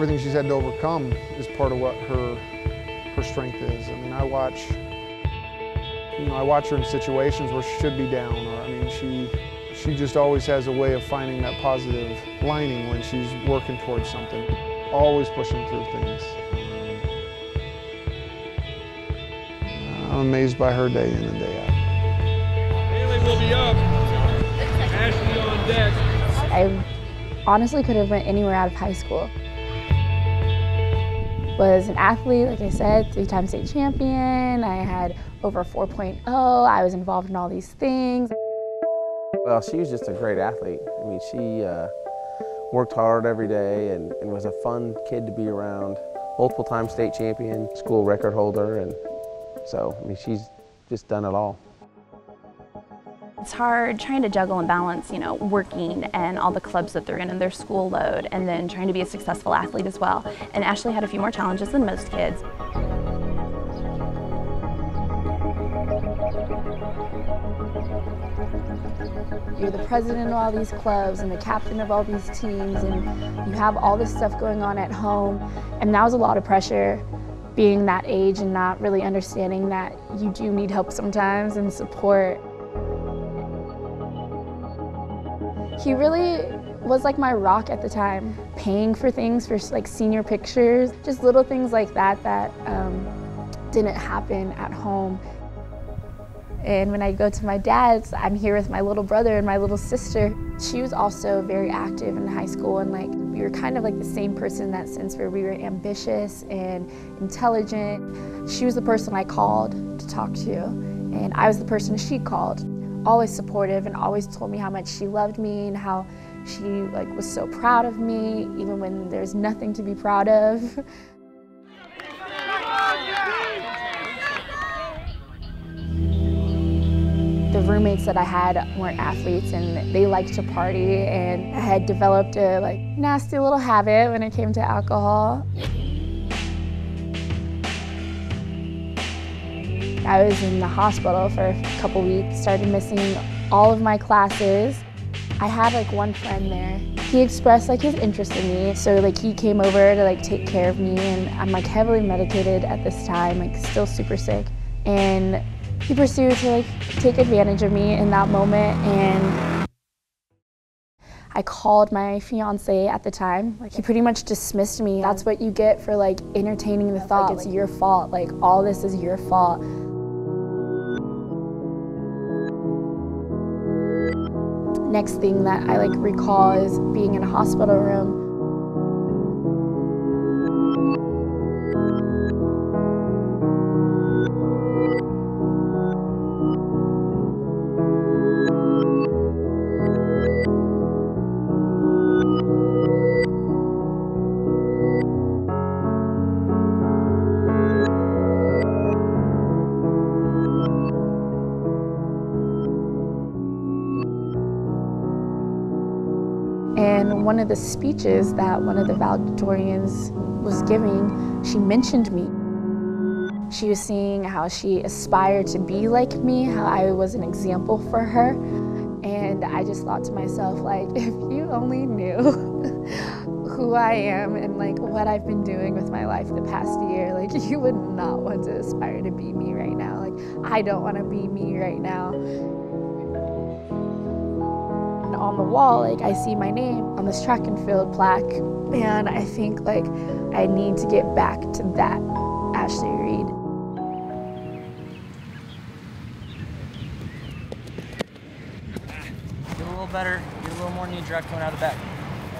everything she's had to overcome is part of what her strength is. I mean, I watch her in situations where she should be down, or I mean, she just always has a way of finding that positive lining when she's working towards something, always pushing through things. I'm amazed by her day in and day out. Haley will be up. Ashley on deck. I honestly could have went anywhere out of high school. Was an athlete, like I said, 3-time state champion. I had over 4.0. I was involved in all these things. Well, she was just a great athlete. I mean, she worked hard every day and was a fun kid to be around. Multiple-time state champion, school record holder, and so, I mean, she's just done it all. It's hard trying to juggle and balance, you know, working and all the clubs that they're in and their school load, and then trying to be a successful athlete as well. And Ashley had a few more challenges than most kids. You're the president of all these clubs and the captain of all these teams, and you have all this stuff going on at home. And that was a lot of pressure, being that age and not really understanding that you do need help sometimes and support. He really was like my rock at the time, paying for things, for like senior pictures, just little things like that that didn't happen at home. And when I go to my dad's, I'm here with my little brother and my little sister. She was also very active in high school, and like we were kind of like the same person in that sense, where we were ambitious and intelligent. She was the person I called to talk to, and I was the person she called. Always supportive and always told me how much she loved me and how she like was so proud of me, even when there's nothing to be proud of. The roommates that I had weren't athletes, and they liked to party, and I had developed a like nasty little habit when it came to alcohol. I was in the hospital for a couple weeks, started missing all of my classes. I had like one friend there. He expressed like his interest in me, so like he came over to like take care of me, and I'm like heavily medicated at this time, like still super sick. And he pursued to like take advantage of me in that moment, and I called my fiance at the time. Like, he pretty much dismissed me. That's what you get for like entertaining the thought, like, it's your fault, like all this is your fault. Next thing that I like recall is being in a hospital room. And one of the speeches that one of the valedictorians was giving, she mentioned me. She was seeing how she aspired to be like me, how I was an example for her. And I just thought to myself, like, if you only knew who I am and like what I've been doing with my life the past year, like you would not want to aspire to be me right now. Like, I don't want to be me right now. On the wall, like I see my name on this track and field plaque, and I think like I need to get back to that Ashley Reid. Get a little better, get a little more knee drag coming out of the back.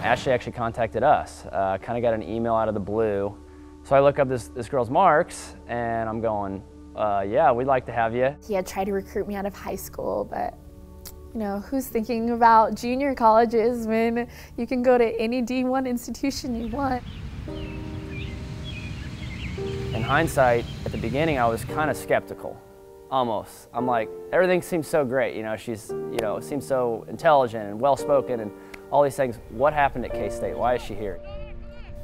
Ashley actually contacted us, kind of got an email out of the blue. So I look up this girl's marks, and I'm going, yeah, we'd like to have you. He had tried to recruit me out of high school, but you know, who's thinking about junior colleges when you can go to any D1 institution you want? In hindsight, at the beginning, I was kind of skeptical, almost. I'm like, everything seems so great, you know, she's, you know, seems so intelligent and well-spoken and all these things. What happened at K-State? Why is she here?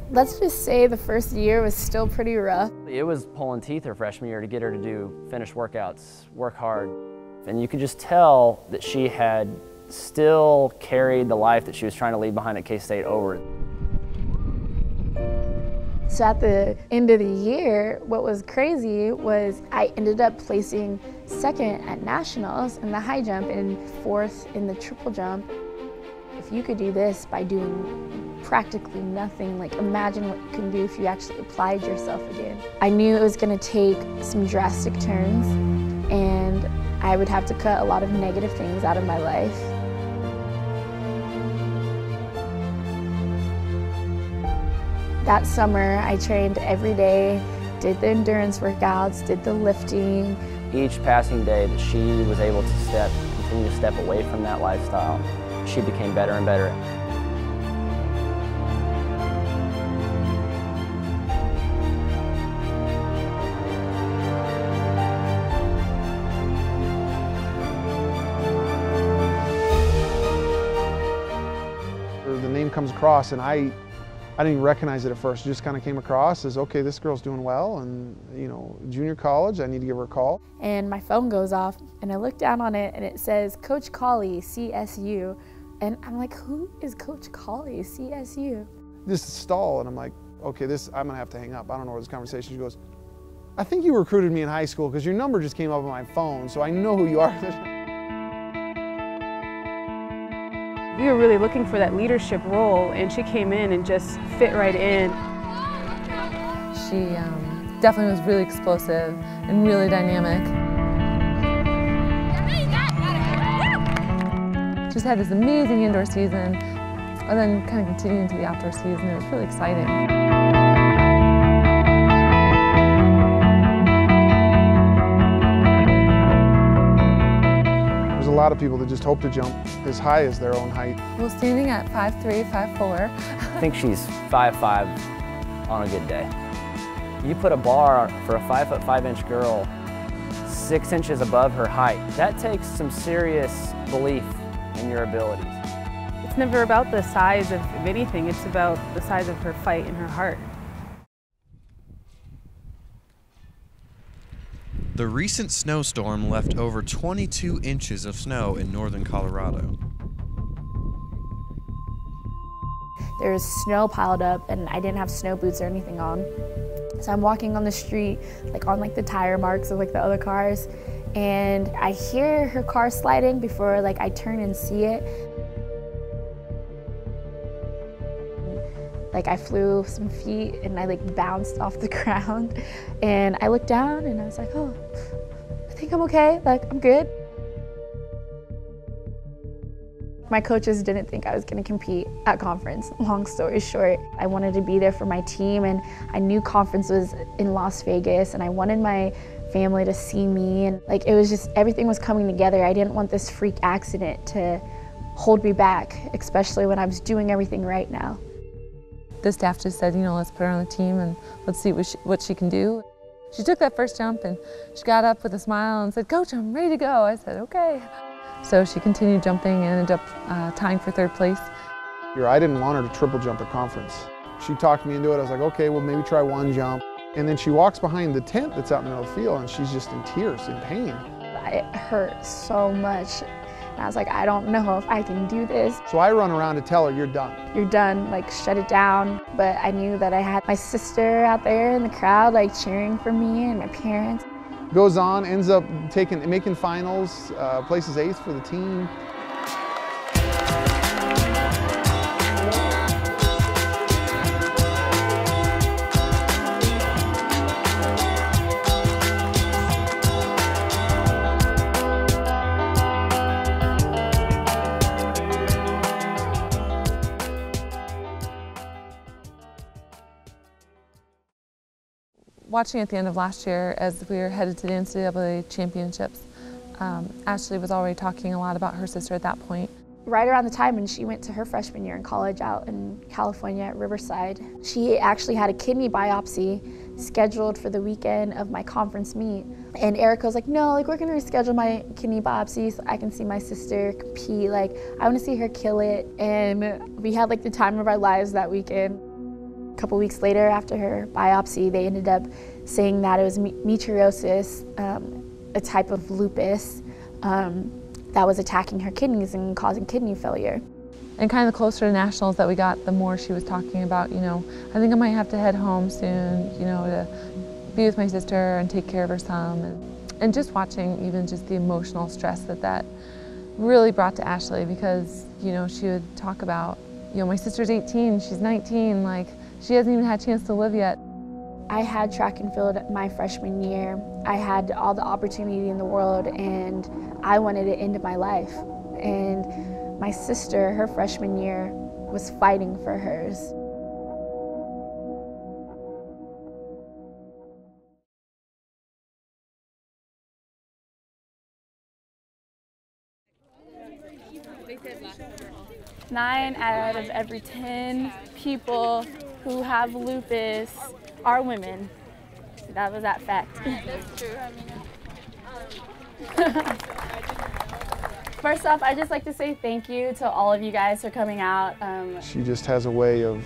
Let's just say the first year was still pretty rough. It was pulling teeth her freshman year to get her to finish workouts, work hard. And you could just tell that she had still carried the life that she was trying to leave behind at K-State over. So at the end of the year, what was crazy was I ended up placing second at nationals in the high jump and fourth in the triple jump. If you could do this by doing practically nothing, like imagine what you can do if you actually applied yourself again. I knew it was going to take some drastic turns and I would have to cut a lot of negative things out of my life. That summer, I trained every day, did the endurance workouts, did the lifting. Each passing day that she was able to continue to step away from that lifestyle, she became better and better. The name comes across and I didn't even recognize it at first. It just kind of came across as, okay, this girl's doing well and, you know, junior college, I need to give her a call. And my phone goes off and I look down on it and it says, Coach Colley, CSU. And I'm like, who is Coach Colley, CSU? This is stall and I'm like, okay, I'm gonna have to hang up. I don't know where this conversation goes. I think you recruited me in high school because your number just came up on my phone, so I know who you are. We were really looking for that leadership role, and she came in and just fit right in. She definitely was really explosive and really dynamic. Just had this amazing indoor season, and then kind of continued into the outdoor season. It was really exciting. There's a lot of people that just hope to jump as high as their own height. Well, standing at 5'3", 5'4". I think she's 5'5" on a good day. You put a bar for a 5'5" girl 6 inches above her height. That takes some serious belief in your abilities. It's never about the size of anything, it's about the size of her fight and her heart. The recent snowstorm left over 22 inches of snow in northern Colorado. There was snow piled up and I didn't have snow boots or anything on. So I'm walking on the street, like on like the tire marks of like the other cars, and I hear her car sliding before like I turn and see it. Like I flew some feet and I like bounced off the ground, and I looked down and I was like, oh, I think I'm okay, like I'm good. My coaches didn't think I was gonna compete at conference. Long story short, I wanted to be there for my team, and I knew conference was in Las Vegas, and I wanted my family to see me, and like it was just, everything was coming together. I didn't want this freak accident to hold me back, especially when I was doing everything right now. The staff just said, you know, let's put her on the team and let's see what she can do. She took that first jump and she got up with a smile and said, Coach, I'm ready to go. I said, okay. So she continued jumping and ended up tying for third place. I didn't want her to triple jump at conference. She talked me into it. I was like, okay, well maybe try one jump. And then she walks behind the tent that's out in the middle of the field and she's just in tears, in pain. It hurt so much. And I was like, I don't know if I can do this. So I run around to tell her, you're done. You're done, like shut it down. But I knew that I had my sister out there in the crowd, like cheering for me, and my parents. Goes on, ends up making finals, places 8th for the team. Watching at the end of last year as we were headed to the NCAA championships, Ashley was already talking a lot about her sister at that point. Right around the time when she went to her freshman year in college out in California at Riverside, she actually had a kidney biopsy scheduled for the weekend of my conference meet. And Erica was like, no, like we're gonna reschedule my kidney biopsy so I can see my sister compete. Like I wanna see her kill it. And we had like the time of our lives that weekend. A couple weeks later after her biopsy, they ended up saying that it was meteorosis, a type of lupus that was attacking her kidneys and causing kidney failure. And kind of the closer to nationals that we got, the more she was talking about, you know, I think I might have to head home soon, you know, to be with my sister and take care of her some. And just watching even just the emotional stress that really brought to Ashley, because, you know, she would talk about, you know, my sister's 18, she's 19, like, she hasn't even had a chance to live yet. I had track and field my freshman year. I had all the opportunity in the world, and I wanted it into my life. And my sister, her freshman year, was fighting for hers. Nine out of every 10 people who have lupus are women. That was that fact. That's true. First off, I'd just like to say thank you to all of you guys for coming out. She just has a way of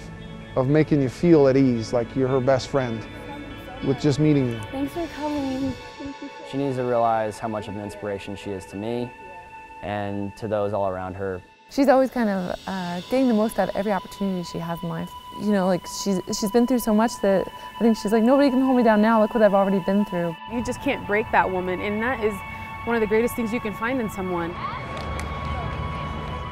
making you feel at ease, like you're her best friend, with just meeting you. Thanks for coming. She needs to realize how much of an inspiration she is to me and to those all around her. She's always kind of getting the most out of every opportunity she has in life. You know, like she's been through so much that I think she's like, nobody can hold me down now, look what I've already been through. You just can't break that woman, and that is one of the greatest things you can find in someone.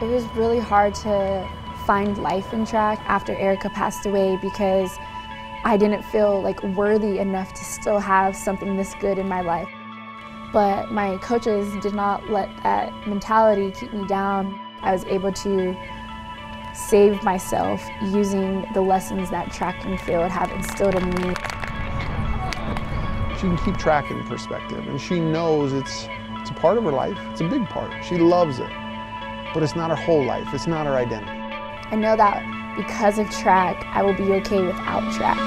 It was really hard to find life in track after Erica passed away, because I didn't feel like worthy enough to still have something this good in my life. But my coaches did not let that mentality keep me down. I was able to save myself using the lessons that track and field have instilled in me. She can keep track in perspective, and she knows it's a part of her life. It's a big part. She loves it, but it's not her whole life. It's not her identity. I know that because of track, I will be okay without track.